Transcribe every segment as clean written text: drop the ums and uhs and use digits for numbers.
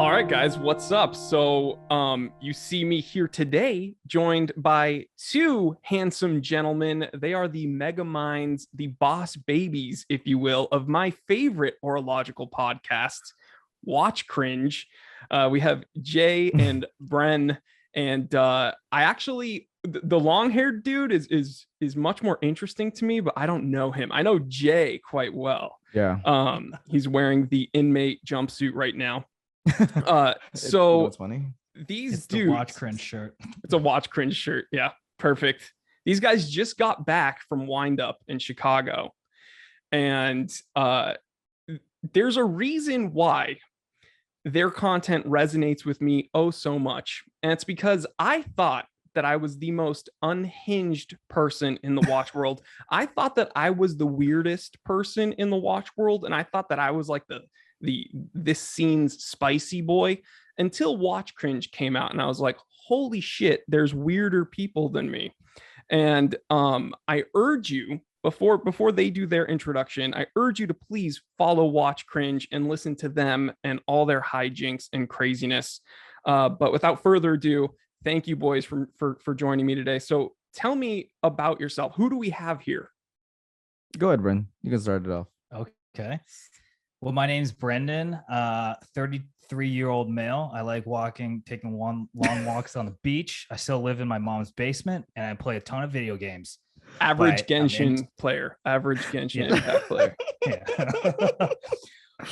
All right, guys, what's up? So, you see me here today, joined by two handsome gentlemen. They are the mega minds, the boss babies, if you will, of my favorite horological podcast, Watch Cringe. We have Jay and Bren, and I actually the long-haired dude is much more interesting to me, but I don't know him. I know Jay quite well. Yeah. He's wearing the inmate jumpsuit right now. So it's funny. These it's dudes, the Watch Cringe shirt. It's a Watch Cringe shirt. Yeah, perfect. These guys just got back from Wind Up in Chicago, and there's a reason why their content resonates with me oh so much, and it's because I thought that I was the most unhinged person in the watch world. I thought that I was the weirdest person in the watch world, and I thought that I was like this scene's spicy boy until Watch Cringe came out, and I was like, holy shit, there's weirder people than me. And I urge you, before they do their introduction, I urge you to please follow Watch Cringe and listen to them and all their hijinks and craziness. But without further ado, thank you, boys, for joining me today. So tell me about yourself. Who do we have here? Go ahead, Bren. You can start it off. Okay. Well, my name's Brendan, 33-year-old male. I like taking long walks on the beach. I still live in my mom's basement, and I play a ton of video games. Average Genshin player. Average Genshin Impact player. Yeah.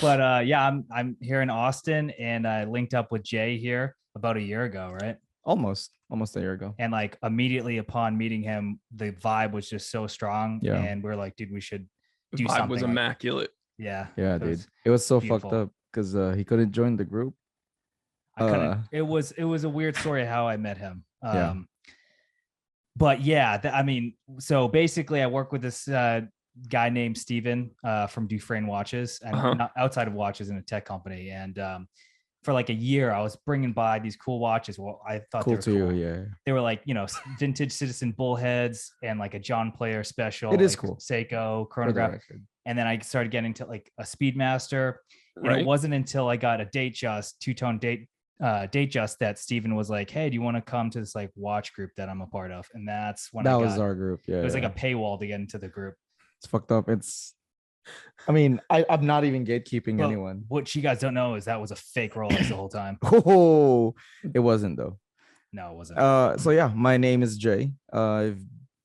But yeah, I'm here in Austin, and I linked up with Jay here about a year ago, right? Almost a year ago. And like immediately upon meeting him, the vibe was just so strong. Yeah. And we're like, dude, we should do Vibe something. Was immaculate. Yeah. Yeah, dude. It was so beautiful. fucked up because he couldn't join the group. I couldn't. It was a weird story how I met him. Yeah. But yeah, I mean, so basically, I work with this guy named Steven from Dufresne Watches, and not outside of watches in a tech company. And for like a year, I was bringing by these cool watches. Well, I thought Cool they were cool. Yeah. They were like, vintage Citizen bullheads and like a John Player special. It is like cool. Seiko chronograph. And then I started getting to like a Speedmaster. Right. And it wasn't until I got a two-tone date just that Steven was like, hey, do you want to come to this like watch group that I'm a part of? And that's when that was our group. Yeah. It was like a paywall to get into the group. It's fucked up. I'm not even gatekeeping anyone. What you guys don't know is that was a fake Rolex the whole time. Oh, it wasn't though. No, it wasn't. So yeah, my name is Jay. I've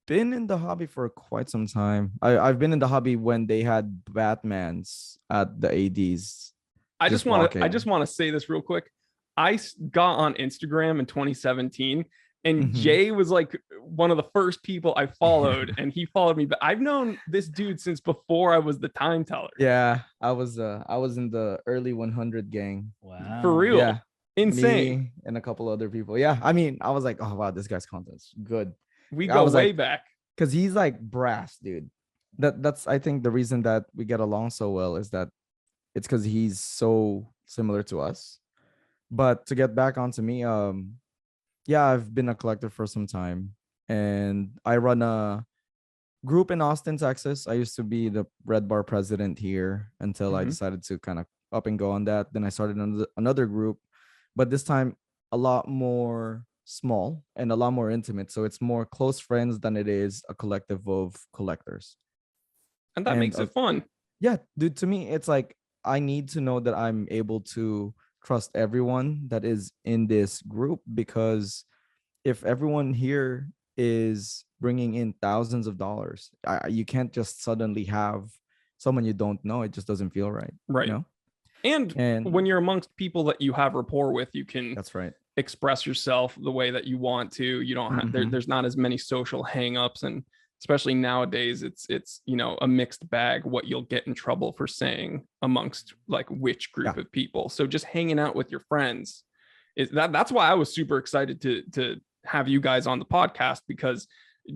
been in the hobby for quite some time. I've been in the hobby when they had Batmans at the ADs. I just want to say this real quick. I got on Instagram in 2017, and Jay was like one of the first people I followed, and he followed me. But I've known this dude since before I was the time teller. Yeah, I was in the early 100 gang. Wow, for real. Yeah, insane. Me and a couple other people. Yeah, I mean, I was like, oh wow, this guy's content's good. We go way back because he's like brass, dude. That's I think the reason that we get along so well is that it's because he's so similar to us. But to get back onto me, yeah, I've been a collector for some time, and I run a group in Austin, Texas. I used to be the Red Bar president here until I decided to kind of up and go on that. Then I started another group, but this time a lot more small and a lot more intimate. So it's more close friends than it is a collective of collectors. And that makes it fun. Yeah, dude, to me, it's like I need to know that I'm able to trust everyone that is in this group, because if everyone here is bringing in thousands of dollars, you can't just suddenly have someone you don't know. It just doesn't feel right. Right. You know? And when you're amongst people that you have rapport with, you can that's right. express yourself the way that you want to. You don't have, there's not as many social hangups, and especially nowadays it's a mixed bag what you'll get in trouble for saying amongst like which group of people. So just hanging out with your friends that's why I was super excited to have you guys on the podcast, because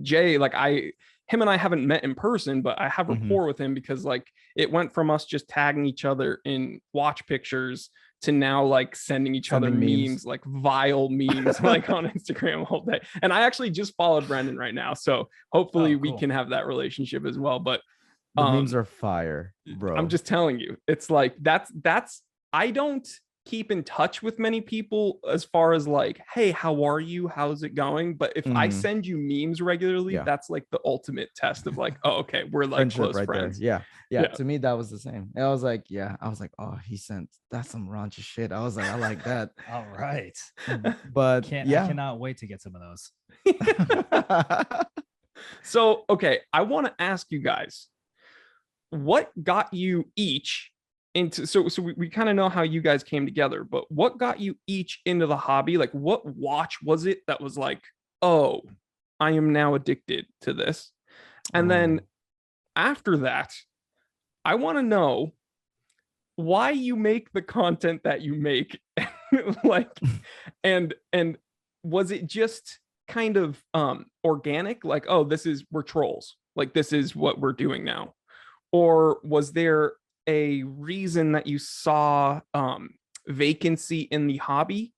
Jay, like him and I haven't met in person, but I have rapport with him because like it went from us just tagging each other in watch pictures to now like sending each other memes, like vile memes, like on Instagram all day. And I actually just followed Brendan right now, so hopefully we can have that relationship as well. But the memes are fire, bro. I'm just telling you, it's like that's I don't keep in touch with many people as far as like, hey, how are you? How's it going? But if I send you memes regularly, that's like the ultimate test of like, oh, okay, we're like friendship close right friends. there. Yeah. To me, that was the same. And I was like, oh, he sent that's some raunchy shit. I was like, I like that. All right. But I cannot wait to get some of those. So, okay, I want to ask you guys, what got you each into, so we kind of know how you guys came together, but what got you each into the hobby? Like, what watch was it that was like, oh, I am now addicted to this? And then after that, I want to know why you make the content that you make. Like, and was it just kind of organic, like, oh, we're trolls, like this is what we're doing now? Or was there a reason that you saw vacancy in the hobby?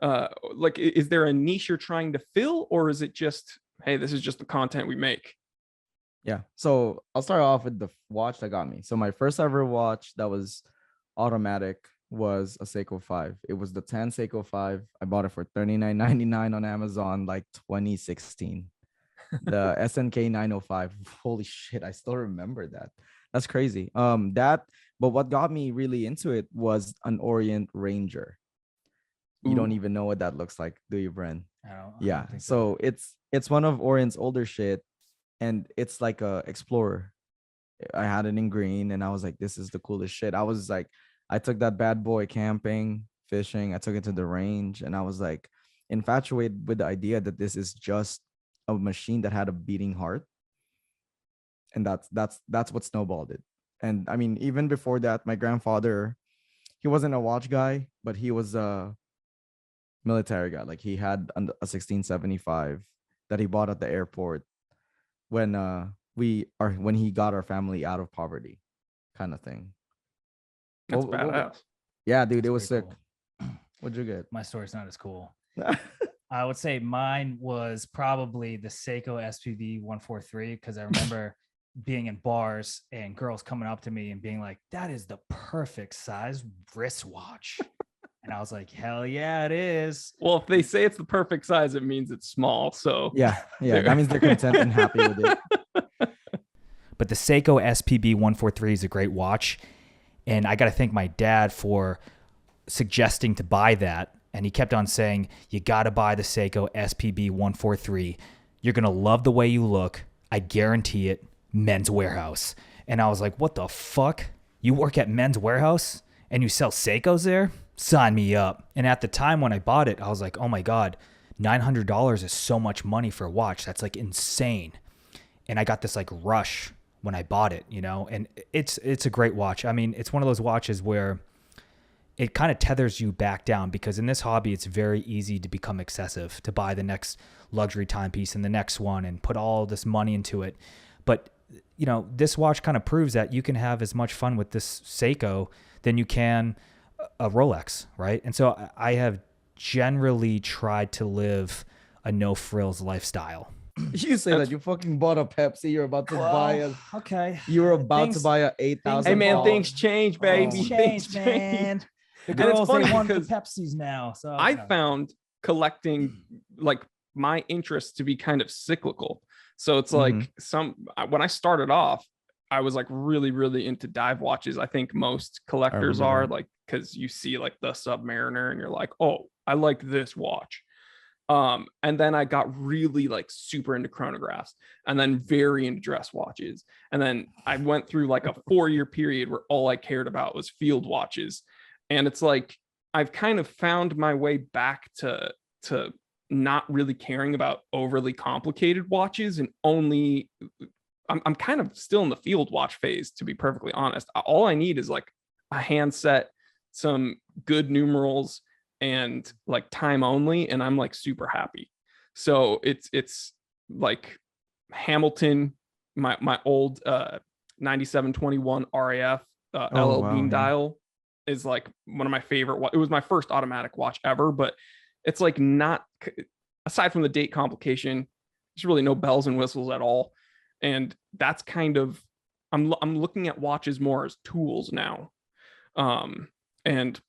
Like, is there a niche you're trying to fill, or is it just, hey, this is just the content we make? Yeah. So I'll start off with the watch that got me. So my first ever watch that was automatic was a Seiko 5. It was the 10 Seiko 5. I bought it for $39.99 on Amazon, like 2016. The SNK 905. Holy shit, I still remember that. That's crazy. But what got me really into it was an Orient Ranger. You don't even know what that looks like, do you, Bren? I don't think so it's one of Orient's older shit, and it's like a Explorer. I had it in green, and I was like, this is the coolest shit. I was like, I took that bad boy camping, fishing. I took it to the range, and I was like infatuated with the idea that this is just a machine that had a beating heart. And that's what snowballed it. And I mean, even before that, my grandfather, he wasn't a watch guy, but he was a military guy. Like, he had a 1675 that he bought at the airport when when he got our family out of poverty, kind of thing. That's badass. Yeah, dude, it was sick. Cool. What'd you get? My story's not as cool. I would say mine was probably the Seiko SPB 143, because I remember being in bars and girls coming up to me and being like, that is the perfect size wristwatch. And I was like, hell yeah, it is. Well, if they say it's the perfect size, it means it's small. So yeah, that means they're content and happy with it. But the Seiko SPB 143 is a great watch. And I got to thank my dad for suggesting to buy that. And he kept on saying, you got to buy the Seiko SPB 143. You're going to love the way you look. I guarantee it. Men's Warehouse. And I was like, what the fuck? You work at Men's Warehouse and you sell Seikos there? Sign me up. And at the time when I bought it, I was like, oh my God, $900 is so much money for a watch. That's like insane. And I got this like rush when I bought it, you know, and it's a great watch. I mean, it's one of those watches where it kind of tethers you back down, because in this hobby, it's very easy to become excessive, to buy the next luxury timepiece and the next one and put all this money into it. But, you know, this watch kind of proves that you can have as much fun with this Seiko than you can a Rolex, right? And so I have generally tried to live a no frills lifestyle. You say that you fucking bought a Pepsi. You're about to buy a. Okay. You were about to buy a 8,000. Hey man, things change, baby. Things change, man. The girls, they want the Pepsis now. So I found collecting, like, my interest to be kind of cyclical. So it's like when I started off, I was like really, really into dive watches. I think most collectors are, like, because you see like the Submariner and you're like, oh, I like this watch. And then I got really like super into chronographs, and then very into dress watches. And then I went through like a 4-year period where all I cared about was field watches. And it's like, I've kind of found my way back to not really caring about overly complicated watches, and only I'm kind of still in the field watch phase, to be perfectly honest. All I need is like a handset, some good numerals, and like time only, and I'm like super happy. So it's like Hamilton, my old 9721 RAF LL Bean dial is like one of my favorite. It was my first automatic watch ever, but it's like, not, aside from the date complication, there's really no bells and whistles at all. And that's kind of, I'm looking at watches more as tools now. And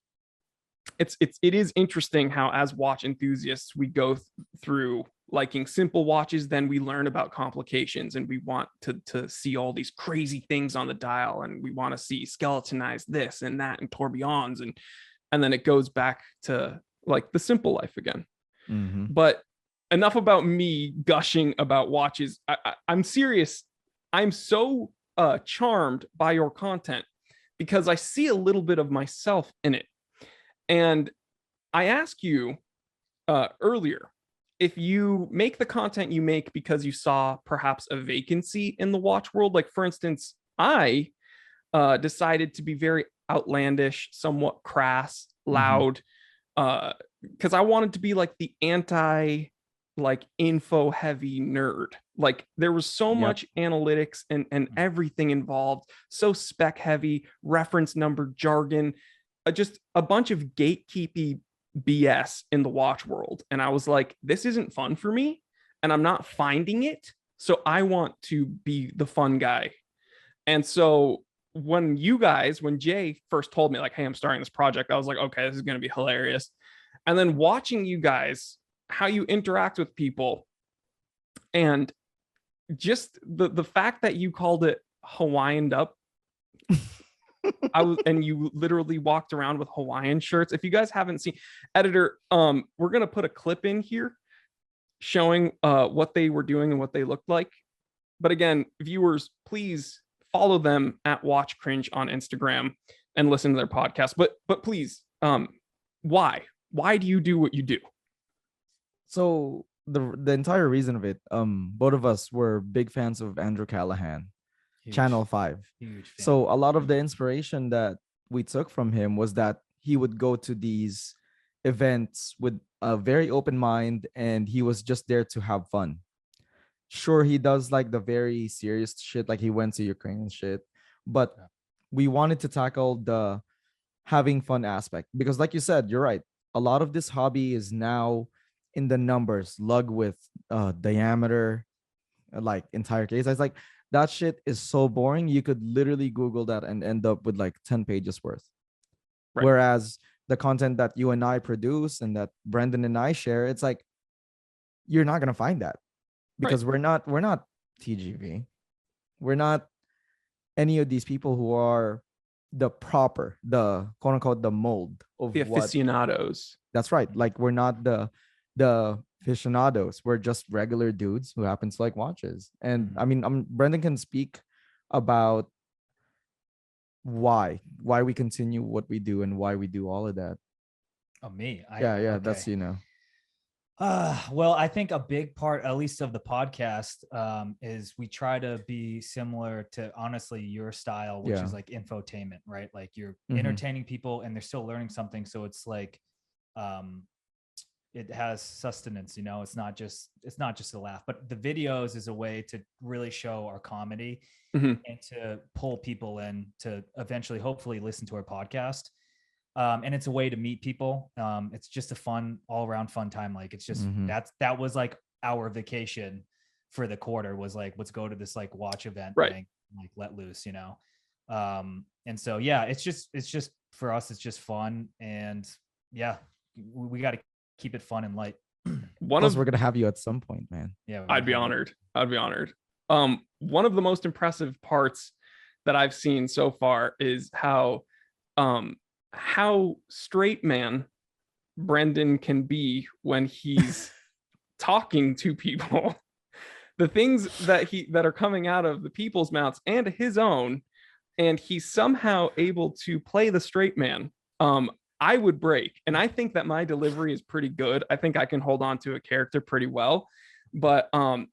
it is interesting how as watch enthusiasts we go through liking simple watches, then we learn about complications and we want to see all these crazy things on the dial, and we want to see skeletonized this and that and tourbillons, and then it goes back to like the simple life again. Mm-hmm. But enough about me gushing about watches. I'm serious. I'm so charmed by your content because I see a little bit of myself in it. And I asked you earlier, if you make the content you make because you saw perhaps a vacancy in the watch world, like for instance, I decided to be very outlandish, somewhat crass, loud, because I wanted to be like the anti like info heavy nerd. Like there was so much analytics and everything involved, so spec heavy, reference number jargon, just a bunch of gatekeepy BS in the watch world. And I was like, this isn't fun for me and I'm not finding it. So I want to be the fun guy. And so when Jay first told me like, hey, I'm starting this project, I was like, okay, this is going to be hilarious. And then watching you guys, how you interact with people, and just the fact that you called it Hawaiianed up. And you literally walked around with Hawaiian shirts. If you guys haven't seen, editor, we're gonna put a clip in here showing what they were doing and what they looked like. But again, viewers, please follow them at Watch Cringe on Instagram and listen to their podcast. But please, why do you do what you do? So the entire reason of it, both of us were big fans of Andrew Callahan. Huge. Channel 5. So a lot of the inspiration that we took from him was that he would go to these events with a very open mind and he was just there to have fun. Sure, he does like the very serious shit, like he went to Ukraine and shit, but we wanted to tackle the having fun aspect because like you said, you're right, a lot of this hobby is now in the numbers, lug with diameter, like entire case. I was like, that shit is so boring. You could literally Google that and end up with like 10 pages worth. Right. Whereas the content that you and I produce and that Brendan and I share, it's like, you're not going to find that because we're not TGV. We're not any of these people who are the quote unquote, the mold of the aficionados. That's right. Like we're not the aficionados. We're just regular dudes who happen to like watches. And I mean, Brendan can speak about why we continue what we do and why we do all of that. Oh, me? Okay. That's well, I think a big part, at least of the podcast, is we try to be similar to honestly your style, which is like infotainment, right? Like you're entertaining people and they're still learning something. So it's like, it has sustenance, you know, it's not just a laugh, but the videos is a way to really show our comedy and to pull people in to eventually, hopefully listen to our podcast. And it's a way to meet people. It's just a fun, all around fun time. Like it's just, that was like our vacation for the quarter was like, let's go to this like watch event thing, like let loose, you know? And so, yeah, it's just for us, it's just fun. And yeah, we got to keep it fun and light. We're gonna have you at some point, man. Yeah, I'd be honored. One of the most impressive parts that I've seen so far is how straight man Brendan can be when he's talking to people. The things that are coming out of the people's mouths and his own, and he's somehow able to play the straight man. I would break, and I think that my delivery is pretty good. I think I can hold on to a character pretty well, but I'll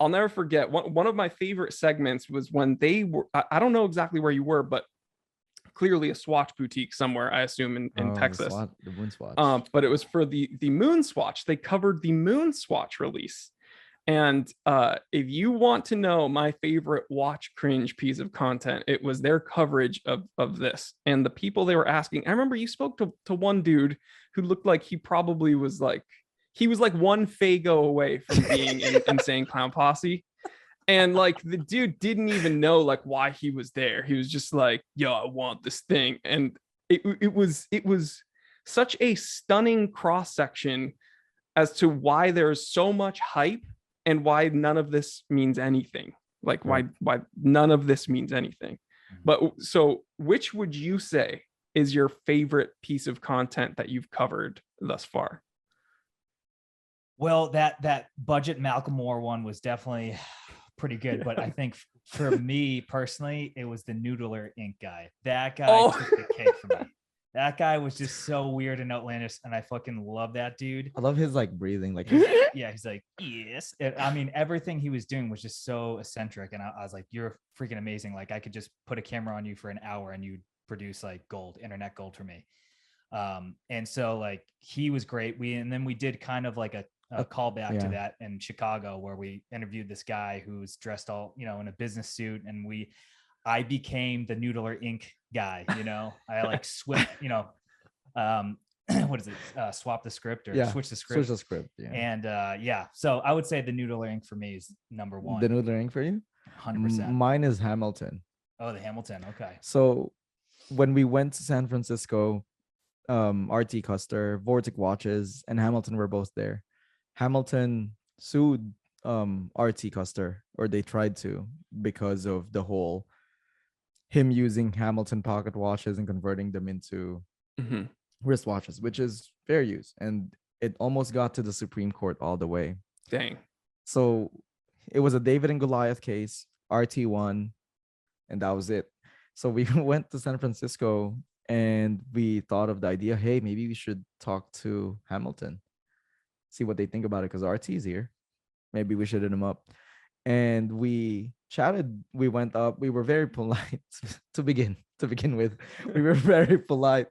never forget one of my favorite segments was when they were, I don't know exactly where you were, but clearly a Swatch boutique somewhere, I assume in Texas. The Moon Swatch. But it was for the Moon Swatch. They covered the Moon Swatch release. And if you want to know my favorite Watch Cringe piece of content, it was their coverage of this. And the people they were asking, I remember you spoke to one dude who looked like he probably was like, he was like one Fago away from being in Insane Clown Posse. And like the dude didn't even know like why he was there. He was just like, yo, I want this thing. And it was such a stunning cross section as to why there's so much hype and why none of this means anything. Like why none of this means anything. But so which would you say is your favorite piece of content that you've covered thus far? Well, that budget Malcolm Moore one was definitely pretty good, but I think for me personally, it was the Noodler Inc. guy. That guy took the cake for me. That guy was just so weird and outlandish, and I fucking love that dude. I love his like breathing, like yeah, he's like, yes. I mean, everything he was doing was just so eccentric, and I was like, you're freaking amazing. Like, I could just put a camera on you for an hour, and you'd produce like gold, internet gold for me. And so like he was great. Then we did kind of like a callback to that in Chicago, where we interviewed this guy who's dressed all, in a business suit, and I became the Noodler Inc. guy, I like switch, what is it? Swap the script or switch the script. Switch the script. Yeah. And so I would say the Noodler Inc. for me is number one. The Noodler Inc. for you? 100%. Mine is Hamilton. Oh, the Hamilton. Okay. So when we went to San Francisco, RT Custer, Vortic Watches, and Hamilton were both there. Hamilton sued RT Custer, or they tried to, because of the whole him using Hamilton pocket watches and converting them into wristwatches, which is fair use. And it almost got to the Supreme Court all the way. Dang. So it was a David and Goliath case. RT won, and that was it. So we went to San Francisco and we thought of the idea, hey, maybe we should talk to Hamilton, see what they think about it, because RT's here. Maybe we should hit him up. And we chatted, we went up, we were very polite to begin with. We were very polite.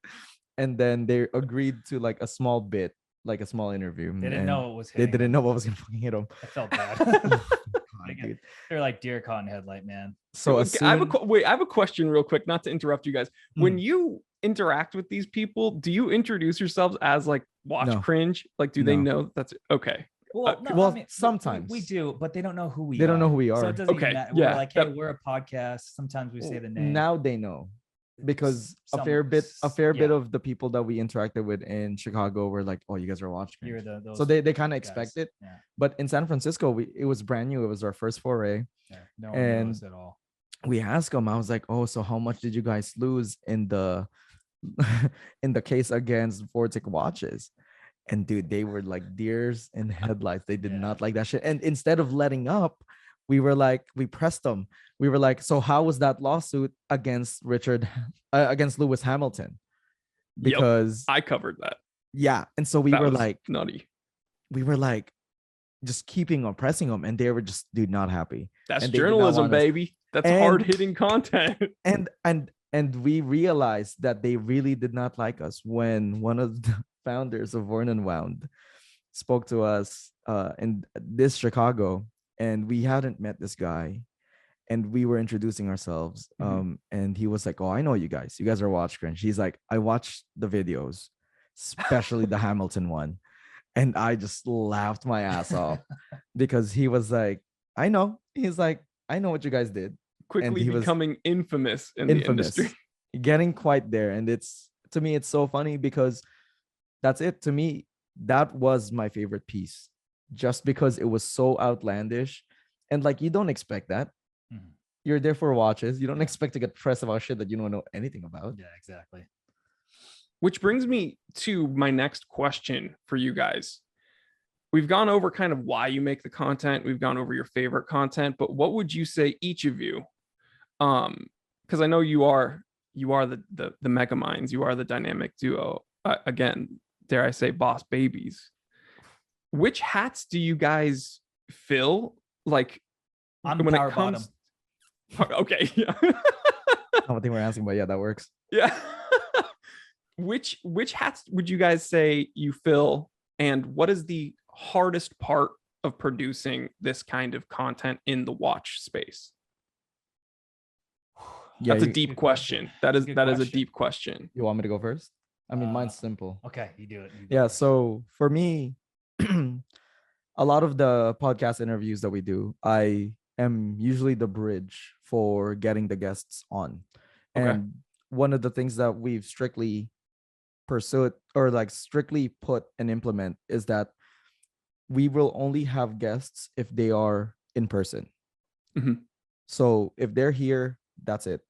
And then they agreed to like a small bit, like a small interview. They didn't know what was hitting. They didn't know what was gonna fucking hit them. I felt bad. They're like deer caught in headlight, man. So I have a question real quick, not to interrupt you guys. When you interact with these people, do you introduce yourselves as like Watch Cringe? Like, do they know that's okay? Well, I mean, sometimes we do, but they don't know who we are. They don't know who we are. So it doesn't even matter. We're like, hey, we're a podcast. Sometimes we say the name. Now they know, because a fair bit of the people that we interacted with in Chicago were like, oh, you guys are watching. So they kind of expect it. Yeah. But in San Francisco, it was brand new. It was our first foray. Yeah, no one knows at all. We asked them, I was like, oh, so how much did you guys lose in the in the case against Vortic Watches? And dude, they were like deers in headlights. They did not like that shit. And instead of letting up, we pressed them. We were like, so how was that lawsuit against against Lewis Hamilton? Because I covered that. Yeah. And so we were like, nutty. We were like, just keeping on pressing them. And they were just, dude, not happy. That's journalism, baby. That's hard hitting content. And we realized that they really did not like us when one of the founders of Worn and Wound spoke to us in this Chicago, and we hadn't met this guy, and we were introducing ourselves. And he was like, oh, I know you guys are Watch Cringe. He's like, I watched the videos, especially the Hamilton one. And I just laughed my ass off because he was like, I know. He's like, I know what you guys did. Quickly becoming infamous in the industry. Getting quite there. And to me, it's so funny because that's it. To me, that was my favorite piece, just because it was so outlandish. And like, you don't expect that. You're there for watches. You don't expect to get pressed about shit that you don't know anything about. Yeah, exactly. Which brings me to my next question for you guys. We've gone over kind of why you make the content. We've gone over your favorite content, but what would you say, each of you? Because I know you are the mega minds. You are the dynamic duo. Again, dare I say, boss babies. Which hats do you guys fill? Like, I'm when power it comes. Bottom. Okay, yeah. I don't think we're asking, but yeah, that works. Yeah. Which hats would you guys say you fill, and what is the hardest part of producing this kind of content in the watch space? Yeah, that's a deep question. That is a deep question. You want me to go first? I mean, mine's simple. Okay, you do it. Yeah, so for me, a lot of the podcast interviews that we do, I am usually the bridge for getting the guests on. Okay. And one of the things that we've strictly pursue it or like strictly put and implement is that we will only have guests if they are in person. Mhm. So if they're here, that's it.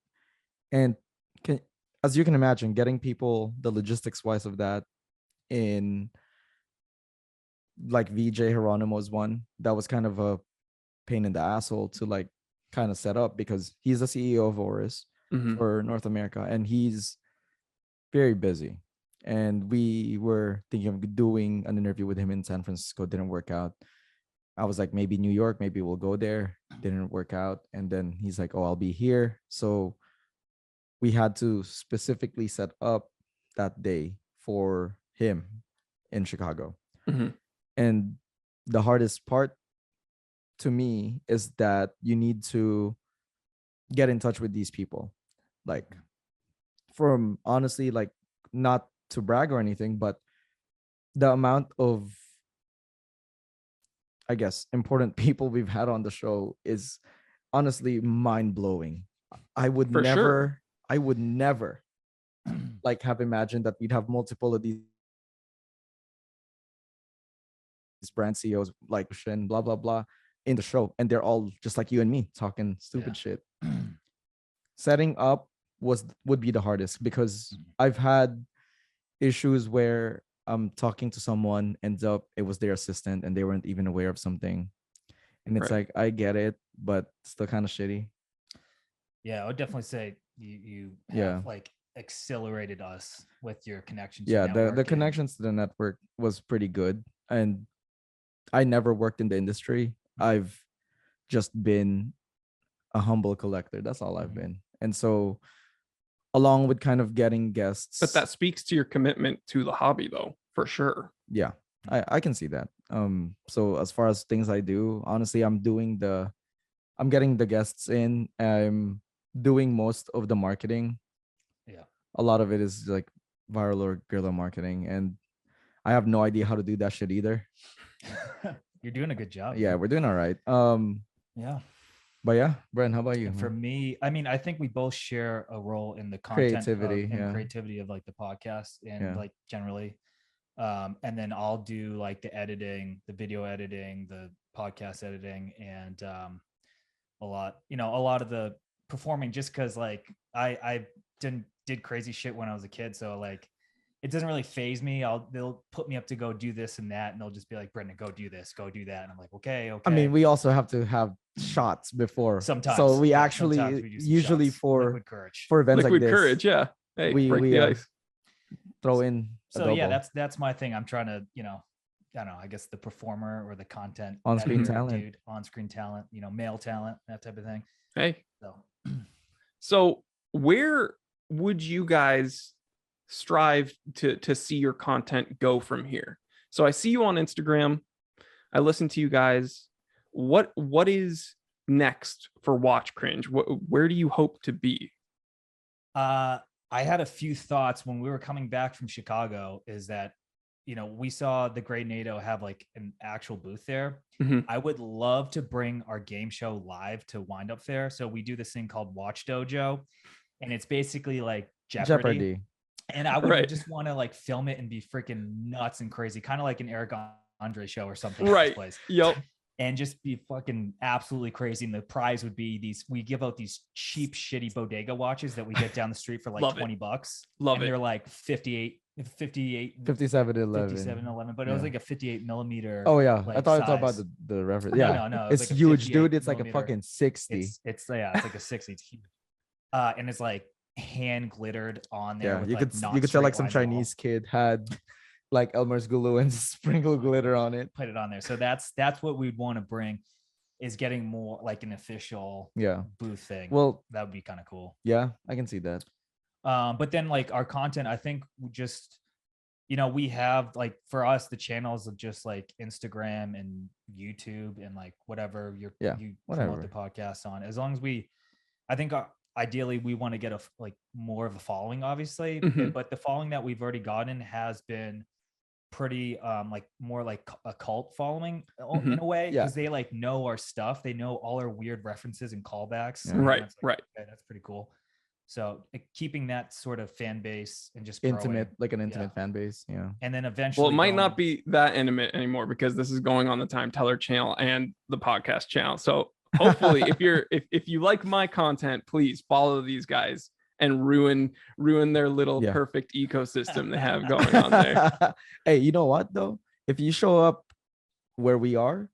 And can, as you can imagine, getting people the logistics wise of that in like VJ Geronimo's one, that was kind of a pain in the asshole to like kind of set up because he's the CEO of Oris Mhm. for North America and he's very busy. And we were thinking of doing an interview with him in San Francisco, didn't work out. I was like, maybe New York, maybe we'll go there. Didn't work out. And then he's like, oh, I'll be here. So we had to specifically set up that day for him in Chicago. Mhm. And the hardest part to me is that you need to get in touch with these people. Like, from honestly, like, not to brag or anything, but the amount of, I guess, important people we've had on the show is honestly mind blowing. I would For never, sure. I would never like have imagined that we'd have multiple of these brand CEOs like and blah blah blah in the show, and they're all just like you and me talking stupid shit. Setting up would be the hardest because I've had issues where I'm talking to someone, ends up it was their assistant and they weren't even aware of something. And it's Right. like, I get it, but still kind of shitty. Yeah, I would definitely say you have Yeah. like accelerated us with your connection to Yeah, network the and connections to the network was pretty good. And I never worked in the industry. I've just been a humble collector. That's all I've been. And so along with kind of getting guests. But that speaks to your commitment to the hobby, though, for sure. Yeah, I can see that. So as far as things I do, honestly, I'm getting the guests in. I'm doing most of the marketing. Yeah. A lot of it is like viral or guerrilla marketing, and I have no idea how to do that shit either. You're doing a good job. Yeah, Man. we're doing all right. Yeah. But yeah, Brent, how about you? And for me, I mean, I think we both share a role in the content Creativity, and yeah. creativity of like the podcast and Yeah. like generally. And then I'll do like the editing, the video editing, the podcast editing, and a lot of the performing just because like I did crazy shit when I was a kid. So like it doesn't really phase me. They'll put me up to go do this and that, and they'll just be like, Brendan, go do this, go do that. And I'm like, okay. I mean, we also have to have shots before. Sometimes. So we sometimes actually we do some usually shots. for Liquid courage. for events Liquid like this, courage, yeah. Hey, we break the ice. throw in So yeah, that's my thing. I'm trying to, I don't know, I guess the performer or the content on-screen editor talent. dude, on-screen talent, male talent, that type of thing. Hey. So So where would you guys strive to see your content go from here? So I see you on Instagram. I listen to you guys. What is next for Watch Cringe? Where do you hope to be? I had a few thoughts when we were coming back from Chicago is that, we saw the Great NATO have like an actual booth there. Mm-hmm. I would love to bring our game show live to Wind Up Fair. So we do this thing called Watch Dojo, and it's basically like Jeopardy. And I would just want to like film it and be freaking nuts and crazy, kind of like an Eric Andre show or something. Right. Place. Yep. And just be fucking absolutely crazy. And the prize would be we give out these cheap, shitty bodega watches that we get down the street for like $20. Love and it. They're like 58, 5711. but it was like a 58 millimeter. Oh yeah, like, I thought size. about the reference. No, Yeah, no, it's like huge, dude. It's like a millimeter. fucking 60. It's like a 60. It's huge. And it's like hand glittered on there. Yeah, with you like could tell like some Chinese kid had like Elmer's glue and sprinkle glitter on it. Put it on there. So that's what we'd want to bring, is getting more like an official booth thing. Well, that would be kind of cool. Yeah, I can see that. But then like our content, I think we just, we have like for us the channels of just like Instagram and YouTube and like whatever you promote the podcast on. As long as I think ideally we want to get like more of a following, obviously, but the following that we've already gotten has been pretty like more like a cult following in a way, because they like know our stuff, they know all our weird references and callbacks. Right. Like, okay, that's pretty cool. So keeping that sort of fan base and just growing, Intimate, like an intimate fan base. Yeah. and then eventually, Well, it might not be that intimate anymore because this is going on the Time Teller channel and the podcast channel. So hopefully, if you like my content, please follow these guys and ruin their little perfect ecosystem they have going on there. Hey, you know what though? If you show up where we are,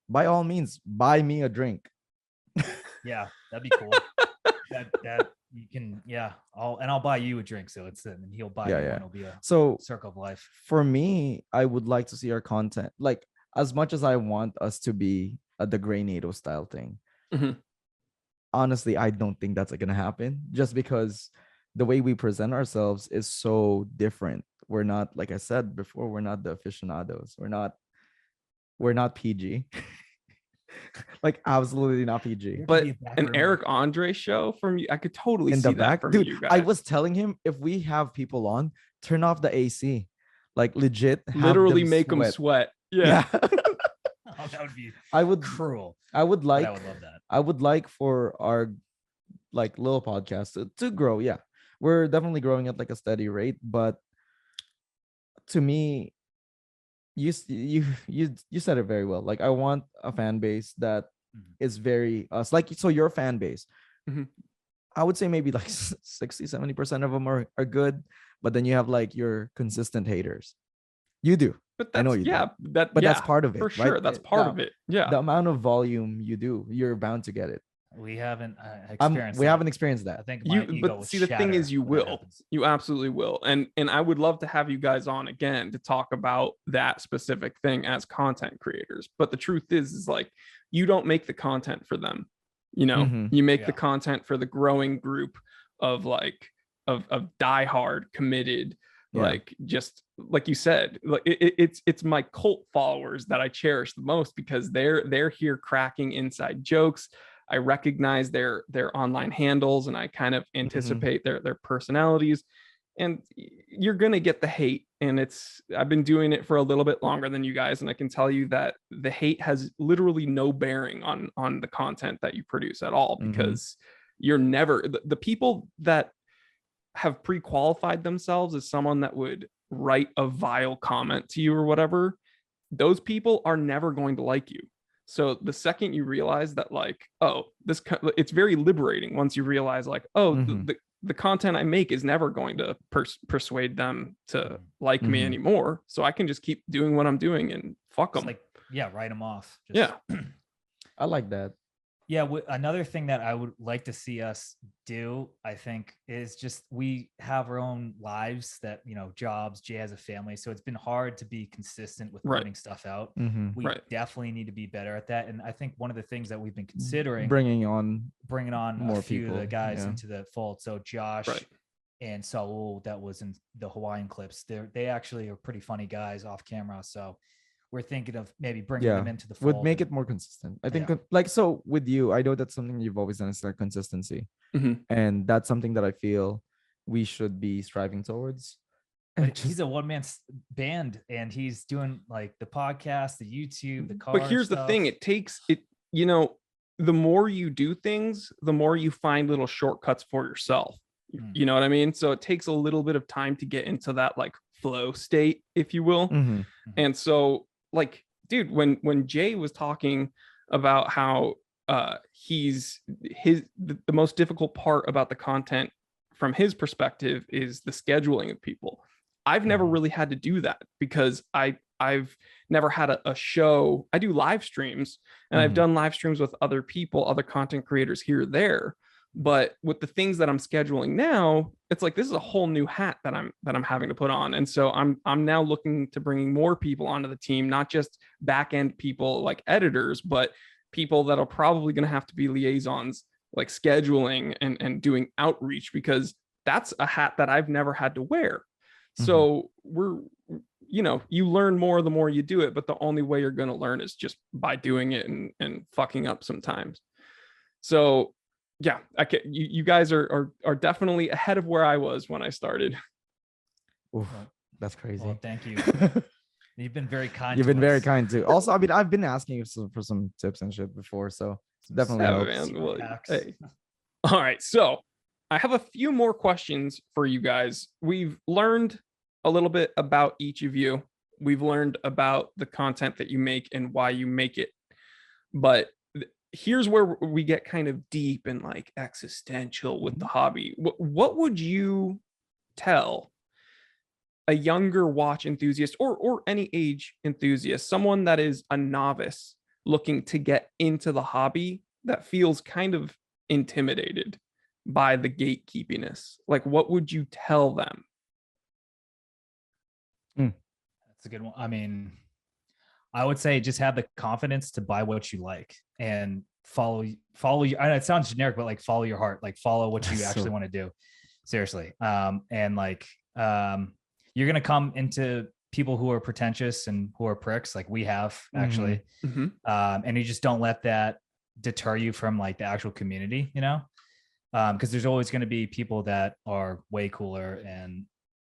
by all means, buy me a drink. Yeah, that'd be cool. that you can, I'll buy you a drink. So and he'll buy you one. It'll be a circle of life. For me, I would like to see our content, like as much as I want us to be the Grey NATO style thing. Mm-hmm. Honestly, I don't think that's gonna happen, just because the way we present ourselves is so different. We're not, like I said before, we're not the aficionados. We're not PG. Like absolutely not PG. But an Eric Andre show from you, I could totally see that from dude. you guys. I was telling him, if we have people on, turn off the AC, like legit, literally make them sweat. Yeah. Oh, that would be cruel. I would love that. I would like for our like little podcast to grow. Yeah, we're definitely growing at like a steady rate, but to me, you said it very well. Like, I want a fan base that is very us. Like, so your fan base, I would say maybe like 60-70% of them are good, but then you have like your consistent haters. You do. But I know you do. That's part of it. For sure. Right? That's part of it. Yeah. The amount of volume you do, you're bound to get it. We haven't experienced haven't experienced that. I think but see, the thing is, you will. You absolutely will. And I would love to have you guys on again to talk about that specific thing as content creators. But the truth is like, you don't make the content for them. You know, you make the content for the growing group of like of diehard committed, like, just like you said, like it's my cult followers that I cherish the most, because they're here cracking inside jokes. I recognize their online handles, and I kind of anticipate their personalities. And you're gonna get the hate, and I've been doing it for a little bit longer than you guys, and I can tell you that the hate has literally no bearing on the content that you produce at all, because you're never the people that have pre-qualified themselves as someone that would write a vile comment to you or whatever. Those people are never going to like you. So the second you realize that, like, oh, it's very liberating once you realize, like, oh, the content I make is never going to persuade them to like me anymore. So I can just keep doing what I'm doing and fuck them. Like, write them off. I like that. Yeah. Another thing that I would like to see us do, I think, is just, we have our own lives that, jobs. Jay has a family. So it's been hard to be consistent with putting stuff out. We definitely need to be better at that. And I think one of the things that we've been considering, bringing on more a few people, of the guys into the fold. So Josh and Saul, that was in the Hawaiian clips, they actually are pretty funny guys off camera. So we're thinking of maybe bringing them into the fold. Would make it more consistent. I think like, so with you, I know that's something you've always done, is like consistency. And that's something that I feel we should be striving towards. He's a one-man band, and he's doing like the podcast, the YouTube, the car. But here's the thing, it takes it, the more you do things, the more you find little shortcuts for yourself. You know what I mean? So it takes a little bit of time to get into that like flow state, if you will. And so, like, dude, when Jay was talking about how the most difficult part about the content from his perspective is the scheduling of people. I've never really had to do that, because I've never had a show. I do live streams, and I've done live streams with other people, other content creators here or there. But with the things that I'm scheduling now, it's like, this is a whole new hat that I'm having to put on. And so I'm now looking to bringing more people onto the team, not just back end people like editors, but people that are probably going to have to be liaisons, like scheduling and doing outreach, because that's a hat that I've never had to wear. So you learn more the more you do it, but the only way you're going to learn is just by doing it and fucking up sometimes. So yeah, you guys are definitely ahead of where I was when I started. Oof, that's crazy. Well, thank you. You've been very kind. You've been very kind too. Also, I mean, I've been asking you for some tips and shit before, so definitely helps. Man. Well, hey. All right, so I have a few more questions for you guys. We've learned a little bit about each of you. We've learned about the content that you make and why you make it. But here's where we get kind of deep and like existential with the hobby. What would you tell a younger watch enthusiast or any age enthusiast, someone that is a novice looking to get into the hobby that feels kind of intimidated by the gatekeepiness? Like, what would you tell them? That's a good one. I mean, I would say just have the confidence to buy what you like and follow. I know it sounds generic, but like follow your heart, like follow what you actually want to do. Seriously. And like, you're going to come into people who are pretentious and who are pricks, like we have actually. And you just don't let that deter you from like the actual community, you know? Because there's always going to be people that are way cooler and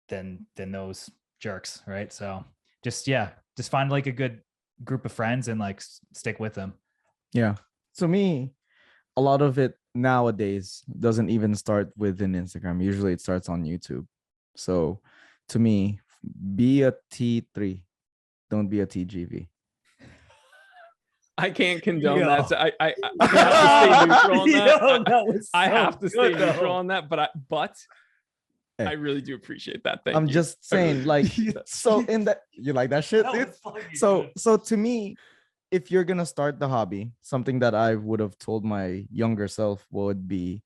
than those jerks, right? So just find like a good group of friends and like stick with them. Yeah. To me, a lot of it nowadays doesn't even start within Instagram. Usually it starts on YouTube. So to me, be a T3, don't be a TGV. I can't condone that. So I have to stay neutral on that. I have to stay neutral on that, but I really do appreciate that. Thank you. I'm just saying, like, so in that, you like that shit, dude? So to me, if you're gonna start the hobby, something that I would have told my younger self would be,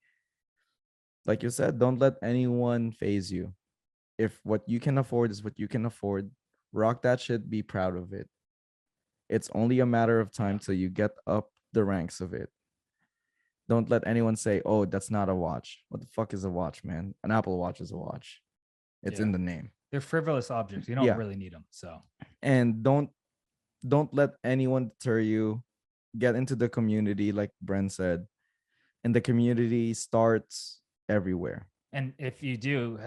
like you said, don't let anyone phase you. If what you can afford is what you can afford, rock that shit, be proud of it. It's only a matter of time till you get up the ranks of it. Don't let anyone say, oh, that's not a watch. What the fuck is a watch, man? An Apple Watch is a watch. It's in the name. They're frivolous objects. You don't really need them. So, and don't let anyone deter you. Get into the community, like Bren said. And the community starts everywhere. And if you do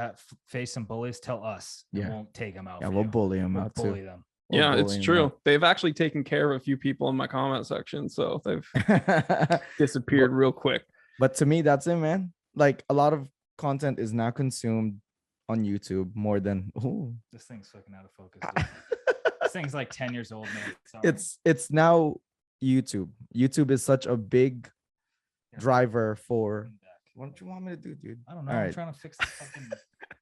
face some bullies, tell us. We won't take them out. Yeah, we'll bully them out too. Them. Yeah, it's true. They've actually taken care of a few people in my comment section, so they've disappeared real quick. But to me, that's it, man. Like, a lot of content is now consumed on YouTube more than this thing's fucking out of focus. This thing's like 10 years old, man. Sorry. It's now YouTube. YouTube is such a big driver for. What do you want me to do, dude? I don't know. I'm trying to fix this fucking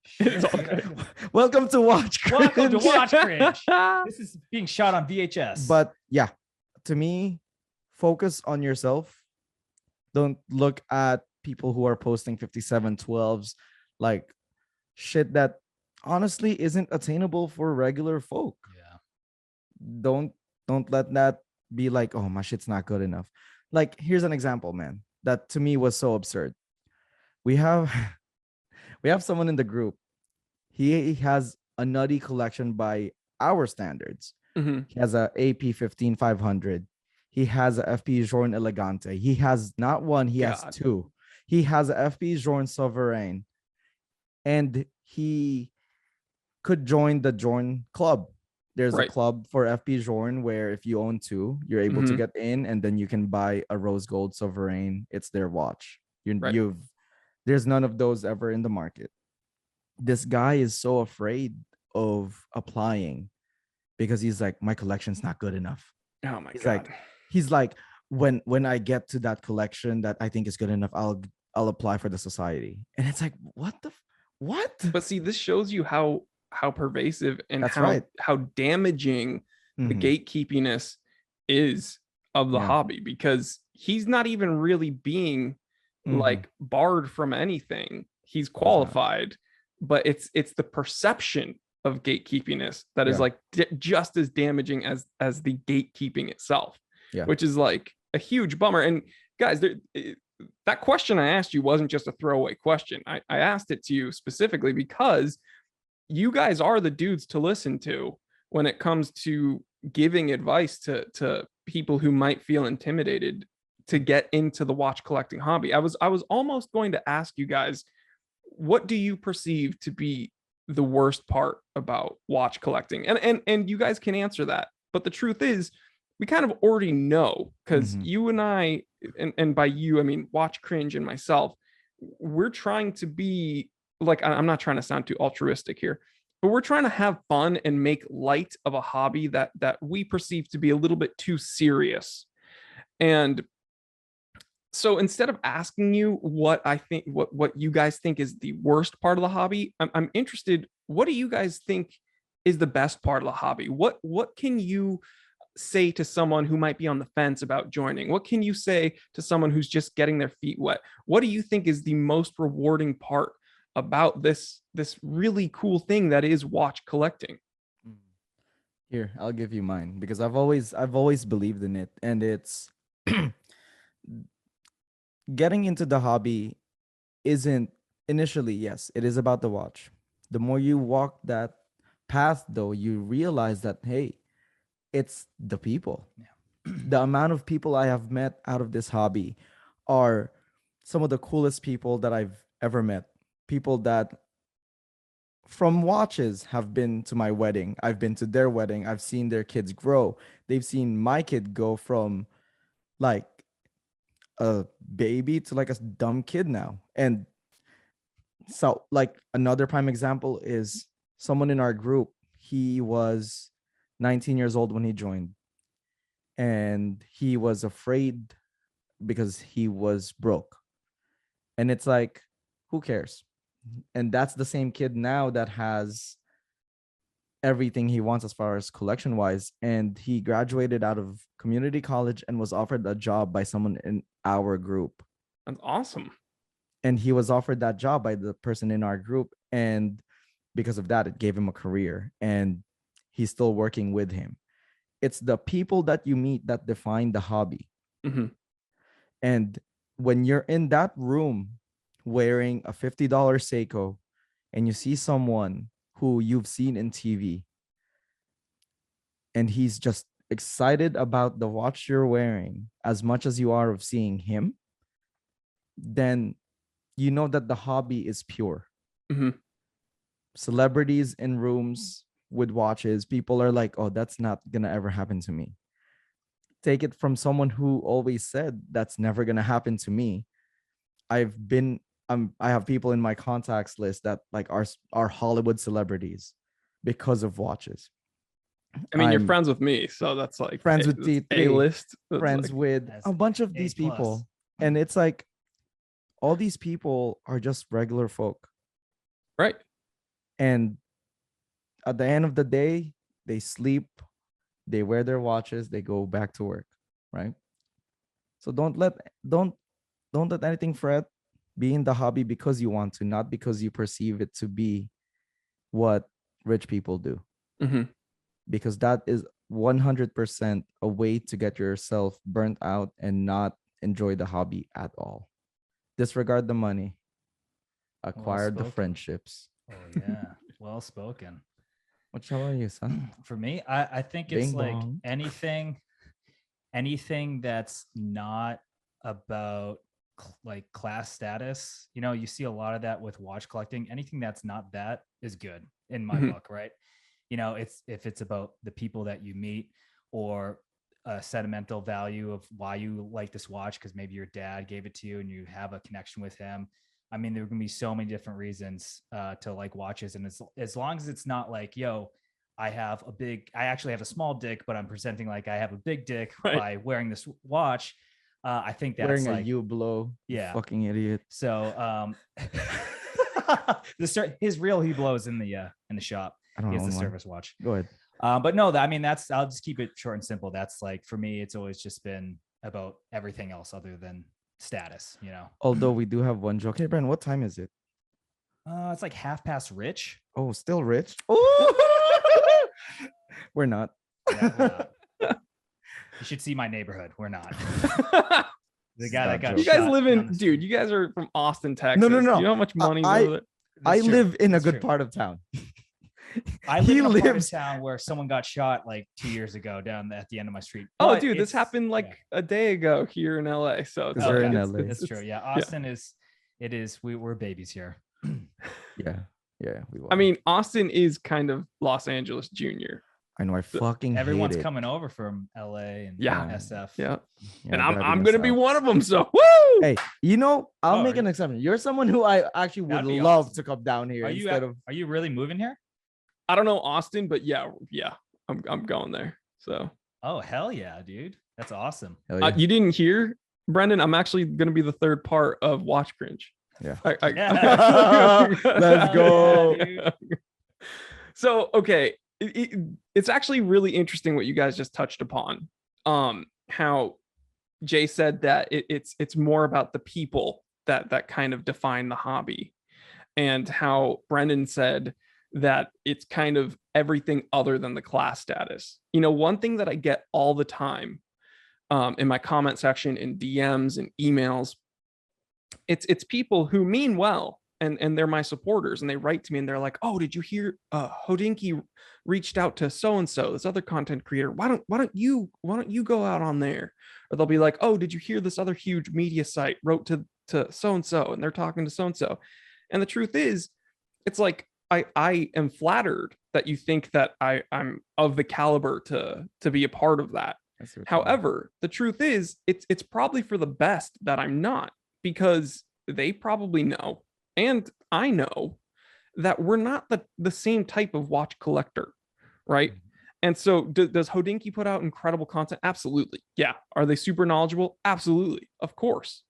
shit. Welcome to Watch Cringe. Welcome to Watch Cringe. This is being shot on VHS. But yeah, to me, focus on yourself. Don't look at people who are posting 5712s, like shit that honestly isn't attainable for regular folk. Yeah. Don't let that be like, oh, my shit's not good enough. Like, here's an example, man, that to me was so absurd. We have someone in the group. He has a nutty collection by our standards. He has a AP 15500. He has a FP Journe Elegante. He has not one, he has two. He has a FP Journe Sovereign. And he could join the Journe club. There's a club for FP Journe where if you own two, you're able to get in, and then you can buy a rose gold Sovereign. It's their watch. There's none of those ever in the market. This guy is so afraid of applying because he's like, my collection's not good enough. Oh my God. He's like, when I get to that collection that I think is good enough, I'll apply for the society. And it's like, what? But see, this shows you how pervasive and how damaging the gatekeepiness is of the hobby, because he's not even really being like barred from anything. He's qualified, but it's the perception of gatekeepiness that is like just as damaging as the gatekeeping itself, which is like a huge bummer. And guys, that question I asked you wasn't just a throwaway question. I asked it to you specifically because you guys are the dudes to listen to when it comes to giving advice to people who might feel intimidated to get into the watch collecting hobby. I was almost going to ask you guys, what do you perceive to be the worst part about watch collecting? And you guys can answer that. But the truth is, we kind of already know, because you and I, and by you, I mean Watch Cringe and myself, we're trying to be like, I'm not trying to sound too altruistic here, but we're trying to have fun and make light of a hobby that we perceive to be a little bit too serious. And so instead of asking you what I think, what you guys think is the worst part of the hobby, I'm interested. What do you guys think is the best part of the hobby? What can you say to someone who might be on the fence about joining? What can you say to someone who's just getting their feet wet? What do you think is the most rewarding part about this really cool thing that is watch collecting? Here, I'll give you mine because I've always believed in it, and it's getting into the hobby isn't initially, yes, it is about the watch. The more you walk that path, though, you realize that, hey, it's the people. The amount of people I have met out of this hobby are some of the coolest people that I've ever met. People that from watches have been to my wedding. I've been to their wedding. I've seen their kids grow. They've seen my kid go from like a baby to like a dumb kid now. And so like another prime example is someone in our group. He was 19 years old when he joined, and he was afraid because he was broke. And it's like, who cares? And that's the same kid now that has everything he wants as far as collection wise. And he graduated out of community college and was offered a job by someone in our group. That's awesome. And he was offered that job by the person in our group. And because of that, it gave him a career, and he's still working with him. It's the people that you meet that define the hobby. Mm-hmm. And when you're in that room wearing a $50 Seiko and you see someone who you've seen in TV and he's just excited about the watch you're wearing as much as you are of seeing him, then you know that the hobby is pure. Mm-hmm. Celebrities in rooms with watches, people are like, oh, that's not gonna ever happen to me. Take it from someone who always said that's never gonna happen to me. I have people in my contacts list that like are Hollywood celebrities because of watches. I mean, you're I'm friends with me, so that's like friends with that's T3, A-list. That's friends like, with That's a bunch of these A plus. people. And it's like all these people are just regular folk. right. And at the end of the day, they sleep, they wear their watches, they go back to work, right? So don't let anything fret. Be in the hobby because you want to, not because you perceive it to be what rich people do. Mm-hmm. Because that is 100% a way to get yourself burnt out and not enjoy the hobby at all. Disregard the money, acquire the spoken. friendships. Oh yeah, well spoken. What about you, son? For me, I think it's Bing like bong. anything that's not about like class status. You know, you see a lot of that with watch collecting. Anything that's not that is good in my Mhm. book, right? You know, it's if it's about the people that you meet or a sentimental value of why you like this watch because maybe your dad gave it to you and you have a connection with him. I mean, there can be so many different reasons to like watches, and as long as it's not like, yo, I actually have a small dick, but I'm presenting like I have a big dick Right. by wearing this watch. I think that's Wearing like a U-blow. Yeah. Fucking idiot. so. His real Hublot is in the shop. I don't He has know the one. service watch. Go ahead. But no, I mean, I'll just keep it short and simple. That's like, for me, it's always just been about everything else other than status, you know? Although we do have one joke. Hey, Brent, what time is it? It's like 1/2 rich. Oh, still rich? We're not. Yeah, we're not. You should see my neighborhood. We're not. The guy that got You guys shot live down in, the dude, street. you guys are from Austin, Texas. no. Do you know how much money I- goes with it? I That's true. live in a That's good true. part of town. I live he in a part of lives- town where someone got shot like 2 years ago down at the end of my street. Oh, But dude, this it's- happened like a day ago here in LA. So it's Because we're in it's- LA. That's true. Yeah, it's- Austin is. We're babies here. Yeah. We I mean, Austin is kind of Los Angeles Junior. I know. I fucking Everyone's hate it. coming over from LA and Yeah. SF. Yeah. Yeah, And I'm driving gonna us be out. one of them. So woo! Hey, you know, I'll Oh, make are an you- exception. You're someone who I actually would That'd be love awesome. to come down here Are you instead of. are you really moving here? I don't know Austin, but yeah, I'm going there. So Oh, hell yeah, dude. That's awesome. Hell yeah. you didn't hear, Brendan? I'm actually gonna be the third part of Watch Cringe. Yeah. Let's go. Yeah, So okay, it's actually really interesting what you guys just touched upon. How Jay said that it's more about the people that kind of define the hobby, and how Brendan said that it's kind of everything other than the class status. You know, one thing that I get all the time in my comment section, in DMs and emails, it's people who mean well, and they're my supporters, and they write to me and they're like, oh, did you hear Hodinky reached out to so and so, this other content creator, why don't you go out on there? Or they'll be like, oh, did you hear this other huge media site wrote to so and so and they're talking to so and so. And the truth is, it's like I am flattered that you think that I'm of the caliber to be a part of that. However, the truth is, it's probably for the best that I'm not, because they probably know, and I know, that we're not the same type of watch collector, right? And so does Hodinky put out incredible content? Absolutely. Yeah. Are they super knowledgeable? Absolutely. Of course.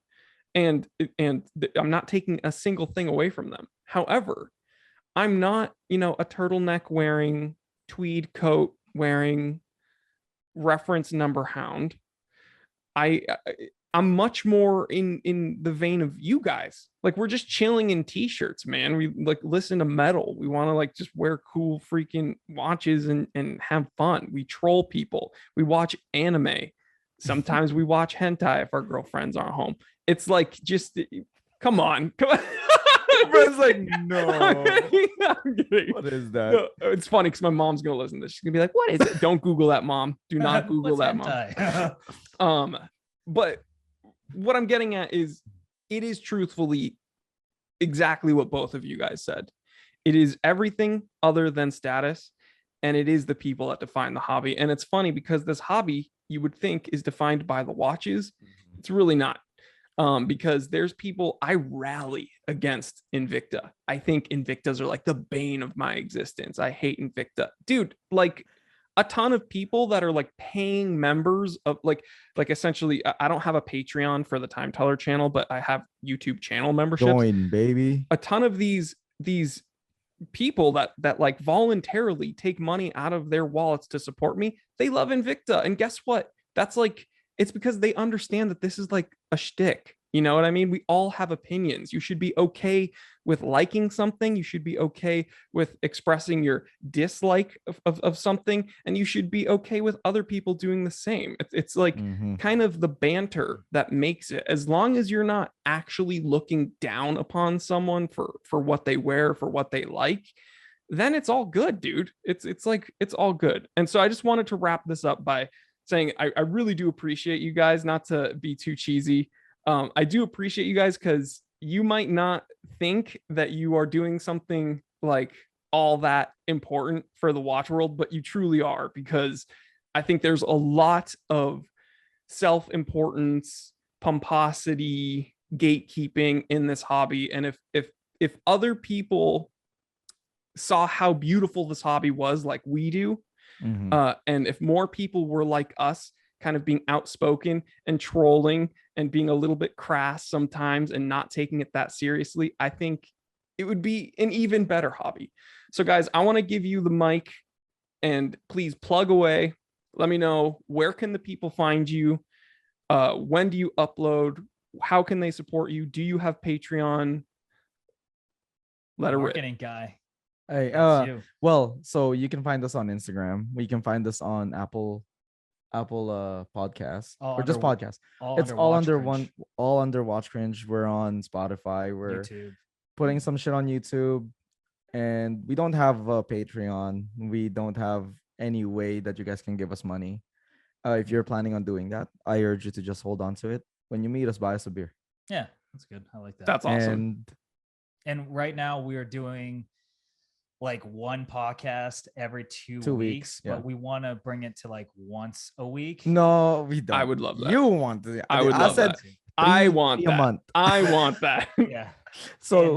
And I'm not taking a single thing away from them. However, I'm not, a turtleneck wearing, tweed coat wearing, reference number hound. I'm much more in the vein of you guys. Like, we're just chilling in t-shirts, man. We like listen to metal. We want to like just wear cool freaking watches and have fun. We troll people. We watch anime. Sometimes we watch hentai if our girlfriends aren't home. It's like, just come on. Brent's like, no. I'm kidding. What is that? No, it's funny because my mom's gonna listen to this. She's gonna be like, what is it? Don't Google that, mom. Do not Google that, mom. But what I'm getting at is, it is truthfully exactly what both of you guys said. It is everything other than status, and it is the people that define the hobby. And it's funny because this hobby, you would think, is defined by the watches. It's really not. Because there's people I rally against Invicta. I think Invictas are like the bane of my existence. I hate Invicta. Dude, like, a ton of people that are like paying members of like essentially, I don't have a Patreon for the Time Teller channel, but I have YouTube channel memberships. Join, baby. A ton of these people that like voluntarily take money out of their wallets to support me, they love Invicta. And guess what? That's like, it's because they understand that this is like a shtick. You know what I mean? We all have opinions. You should be okay with liking something. You should be okay with expressing your dislike of something. And you should be okay with other people doing the same. It's like kind of the banter that makes it. As long as you're not actually looking down upon someone for what they wear, for what they like, then it's all good, dude. It's like, it's all good. And so I just wanted to wrap this up by saying I really do appreciate you guys, not to be too cheesy. I do appreciate you guys, because you might not think that you are doing something like all that important for the watch world, but you truly are, because I think there's a lot of self-importance, pomposity, gatekeeping in this hobby. And if other people saw how beautiful this hobby was like we do, and if more people were like us, kind of being outspoken and trolling and being a little bit crass sometimes and not taking it that seriously, I think it would be an even better hobby. So guys, I want to give you the mic, and please plug away. Let me know, where can the people find you? When do you upload? How can they support you? Do you have Patreon? Let it rip. Marketing guy. Hey, well, so you can find us on Instagram. You can find us on Apple podcasts, or just podcasts. It's all under one, all under Watch Cringe. We're on Spotify. We're YouTube. Putting some shit on YouTube, and we don't have a Patreon. We don't have any way that you guys can give us money. If you're planning on doing that, I urge you to just hold on to it. When you meet us, buy us a beer. Yeah, that's good. I like that. That's awesome. And right now we are doing, like one podcast every 2 2 weeks, weeks, yeah. but we want to bring it to like once a week. No, we don't. I would love that. You want to? I would love said that. I three want a that. month. I want that. Yeah. So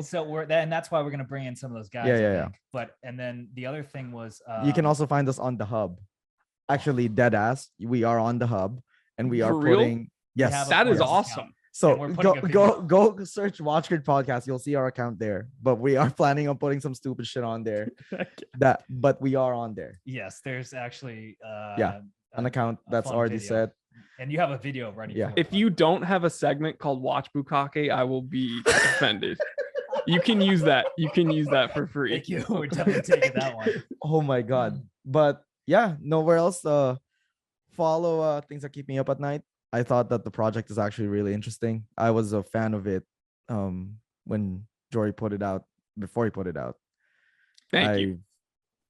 And that's why we're gonna bring in some of those guys. I Yeah. think. But and then the other thing was you can also find us on the hub. Actually, dead ass. We are on the hub, and we are For real? putting. Yes, have a That is podcast awesome. account. so and we're putting a go search Watch Cringe podcast. You'll see our account there. But we are planning on putting some stupid shit on there. But we are on there. Yes, there's actually An account a that's fun already video. set. And you have a video ready. Yeah. For it, If you don't have a segment called Watch Bukake, I will be offended. You can use that. You can use that for free. thank you. We're definitely taking that one. Oh my god. But yeah, nowhere else. Follow things that keep me up at night. I thought that the project is actually really interesting. I was a fan of it when Jory put it out, before he put it out. Thank you.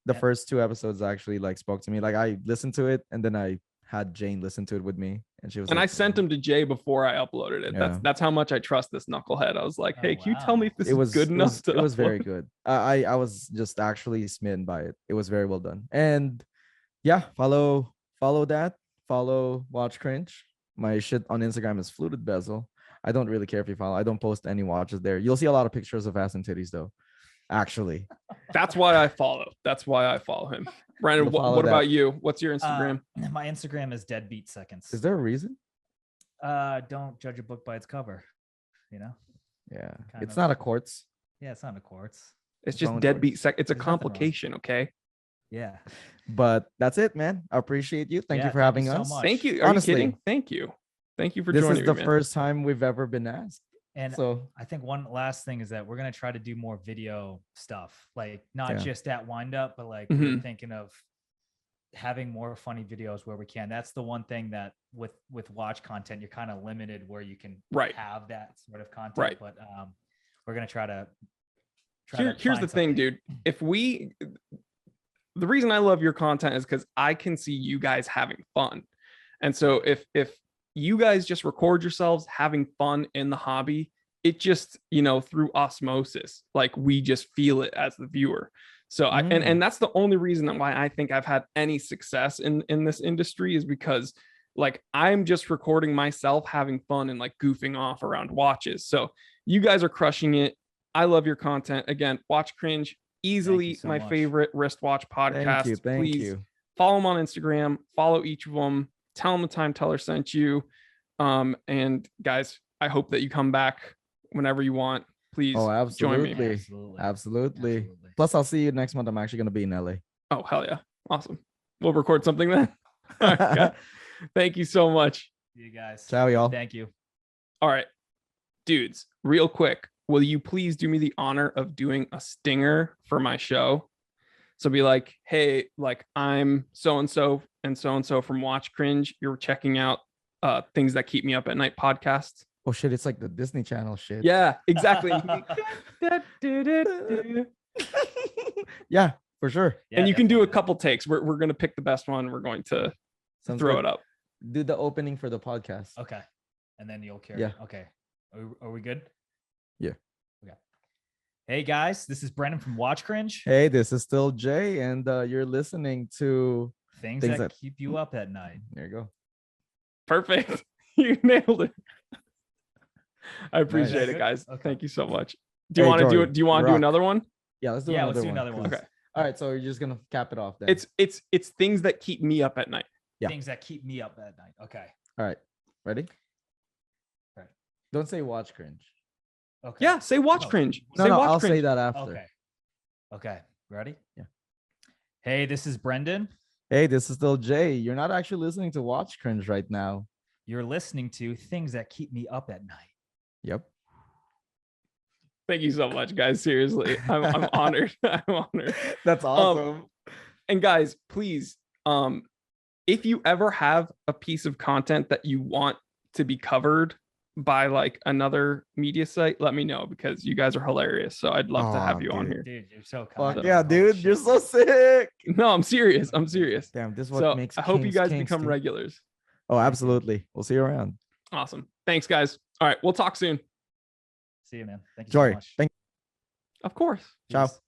The Yeah. first 2 episodes actually like spoke to me. Like I listened to it and then I had Jane listen to it with me, and she was And like, I sent them to Jay before I uploaded it. Yeah. That's how much I trust this knucklehead. I was like, Oh, hey, can you tell me wow. if this it was is good enough? It was very good. I was just actually smitten by it. It was very well done. And yeah, follow that. Follow Watch Cringe. My shit on Instagram is Fluted Bezel. I don't really care if you follow. I don't post any watches there. You'll see a lot of pictures of ass and titties though. Actually, That's why I follow. That's why I follow him. Brandon, You'll follow what that. about you? What's your Instagram? My Instagram is deadbeat seconds. is there a reason? Don't judge a book by its cover. You know? Yeah, Kind it's of. not a quartz. Yeah, it's not a quartz. It's wrong just with deadbeat yours? sec. It's a There's nothing wrong. complication, okay? Yeah. But that's it, man. I appreciate you. Thank Yeah, you for thank having you so us. much. Thank you. Are Honestly, you kidding? Thank you. Thank you for This joining is the me, man. first time we've ever been asked. And So I think one last thing is that we're gonna try to do more video stuff, like not Yeah. just at wind up, but like Mm-hmm. we're thinking of having more funny videos where we can. That's the one thing that with watch content, you're kind of limited where you can Right. have that sort of content. Right. But we're gonna try to. Here's find the thing, something. dude. The reason I love your content is because I can see you guys having fun. And so if you guys just record yourselves having fun in the hobby, it just, through osmosis, like we just feel it as the viewer. So and that's the only reason why I think I've had any success in this industry, is because like I'm just recording myself having fun and like goofing off around watches. So you guys are crushing it. I love your content. Again, Watch Cringe, easily so my much. favorite wristwatch podcast. Thank Please you. follow them on Instagram, follow each of them, tell them the Time Teller sent you. And guys, I hope that you come back whenever you want. Please Oh, join me. absolutely. Absolutely. Absolutely. Plus, I'll see you next month. I'm actually going to be in LA. Oh, hell yeah. Awesome. We'll record something then. All right, guys. Thank you so much. See you guys. Ciao, y'all. Thank you. All right, dudes, real quick, will you please do me the honor of doing a stinger for my show? So be like, hey, like I'm so-and-so and so-and-so from Watch Cringe. You're checking out Things That Keep Me Up at Night podcast. Oh, shit. It's like the Disney Channel shit. Yeah, exactly. Yeah, for sure. Yeah, And you can do a definitely. couple takes. We're going to pick the best one. We're going to Sounds throw good. it up. Do the opening for the podcast. Okay. And then you'll carry. Yeah. Okay. Are we good? Yeah. Okay. Hey guys, this is Brendan from Watch Cringe. Hey, this is still Jay, and you're listening to. Things Things that that- keep you up at night. There you go. Perfect. You nailed it. I appreciate Nice. it, guys. Okay. Thank you so much. Do you Hey, want to do Jory, it? Do you want to do rock. another one? Yeah, let's do Yeah, another let's do one. another one. 'cause- Okay. All right, so you're just gonna cap it off then. It's things that keep me up at night. Yeah. Things that keep me up at night. Okay. all right. Ready? All right. Don't say Watch Cringe. Okay. Yeah, say Watch No. Cringe. No, Say no, Watch I'll Cringe. say that after. Okay. Okay. Ready? Yeah. Hey, this is Brendan. Hey, this is still Jay. You're not actually listening to Watch Cringe right now. You're listening to Things That Keep Me Up at Night. Yep. Thank you so much, guys. Seriously, I'm honored. I'm honored. That's awesome. And guys, please, if you ever have a piece of content that you want to be covered by like another media site, let me know, because you guys are hilarious. So I'd love to have Aw, you on dude. here. Dude, you're so Fuck kind. yeah, Holy dude. shit. You're so sick. No, I'm serious. I'm serious. Damn, this is what So makes I hope you kings guys kings, become dude. regulars. Oh, absolutely. We'll see you around. Awesome. Thanks, guys. All right, we'll talk soon. See you, man. Thank you Jory, so much. thank Of course. Ciao. Peace.